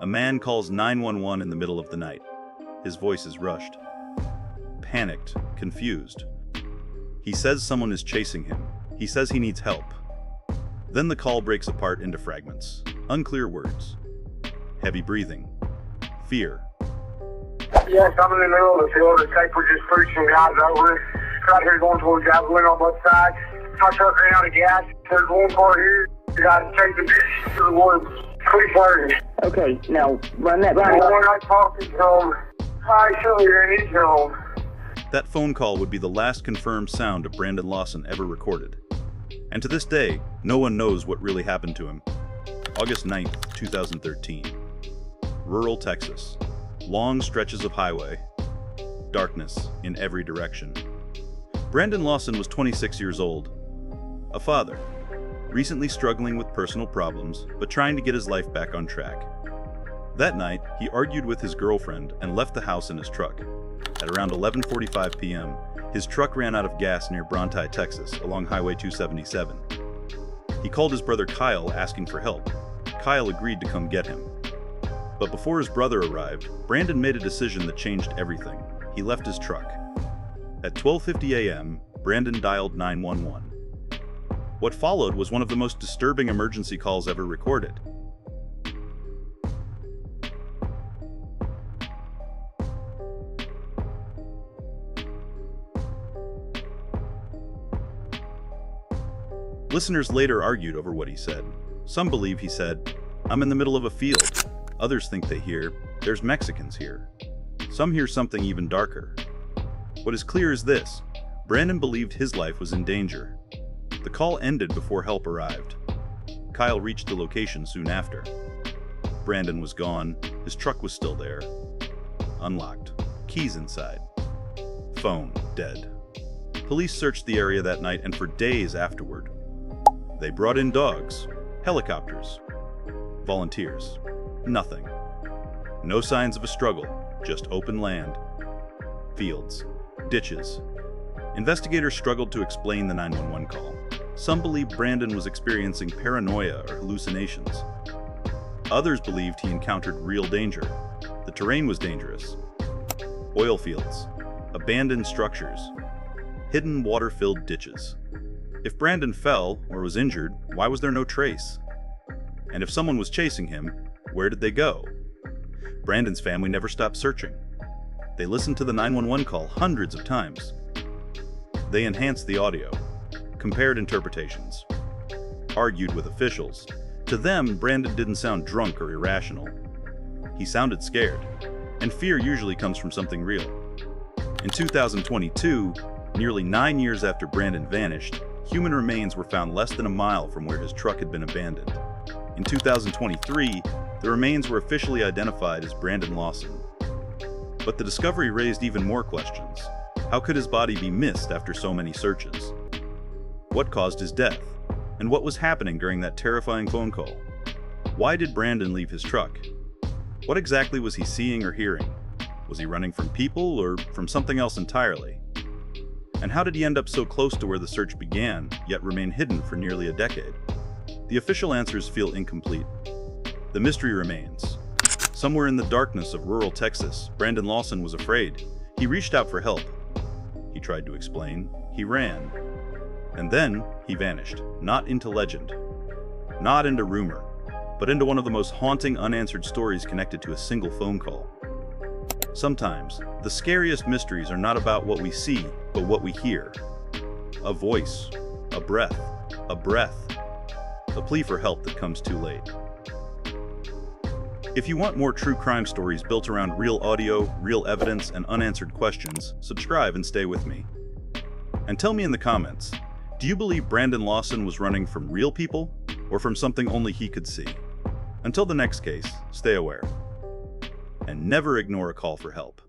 A man calls 911 in the middle of the night. His voice is rushed. Panicked, confused. He says someone is chasing him. He says he needs help. Then the call breaks apart into fragments. Unclear words. Heavy breathing. Fear. Yes, I'm in the middle of the field. It's like we're just pushing guys over. Right here going towards Javelin on both sides. My truck ran out of gas. There's one car here. You got to take the bitch to the woods. Please learn. Okay, now run that by me. The one I talked to home. I show you in his home. That phone call would be the last confirmed sound of Brandon Lawson ever recorded. And to this day, no one knows what really happened to him. August 9th, 2013. Rural Texas. Long stretches of highway. Darkness in every direction. Brandon Lawson was 26 years old. A father. Recently struggling with personal problems, but trying to get his life back on track. That night, he argued with his girlfriend and left the house in his truck. At around 11:45 p.m., his truck ran out of gas near Brontë, Texas, along Highway 277. He called his brother Kyle asking for help. Kyle agreed to come get him. But before his brother arrived, Brandon made a decision that changed everything. He left his truck. At 12:50 a.m., Brandon dialed 911. What followed was one of the most disturbing emergency calls ever recorded. Listeners later argued over what he said. Some believe he said, "I'm in the middle of a field." Others think they hear, "There's Mexicans here." Some hear something even darker. What is clear is this: Brandon believed his life was in danger. The call ended before help arrived. Kyle reached the location soon after. Brandon was gone. His truck was still there. Unlocked. Keys inside. Phone dead. Police searched the area that night and for days afterward. They brought in dogs, helicopters, volunteers. Nothing. No signs of a struggle, just open land, fields, ditches. Investigators struggled to explain the 911 call. Some believed Brandon was experiencing paranoia or hallucinations. Others believed he encountered real danger. The terrain was dangerous. Oil fields, abandoned structures, hidden water-filled ditches. If Brandon fell or was injured, why was there no trace? And if someone was chasing him, where did they go? Brandon's family never stopped searching. They listened to the 911 call hundreds of times. They enhanced the audio, compared interpretations, argued with officials. To them, Brandon didn't sound drunk or irrational. He sounded scared, and fear usually comes from something real. In 2022, nearly 9 years after Brandon vanished, human remains were found less than a mile from where his truck had been abandoned. In 2023, the remains were officially identified as Brandon Lawson. But the discovery raised even more questions. How could his body be missed after so many searches? What caused his death? And what was happening during that terrifying phone call? Why did Brandon leave his truck? What exactly was he seeing or hearing? Was he running from people or from something else entirely? And how did he end up so close to where the search began, yet remain hidden for nearly a decade? The official answers feel incomplete. The mystery remains. Somewhere in the darkness of rural Texas, Brandon Lawson was afraid. He reached out for help. He tried to explain. He ran. And then he vanished, not into legend, not into rumor, but into one of the most haunting unanswered stories connected to a single phone call. Sometimes, the scariest mysteries are not about what we see, but what we hear. A voice, a breath, a plea for help that comes too late. If you want more true crime stories built around real audio, real evidence, and unanswered questions, subscribe and stay with me. And tell me in the comments, do you believe Brandon Lawson was running from real people, or from something only he could see? Until the next case, stay aware. And never ignore a call for help.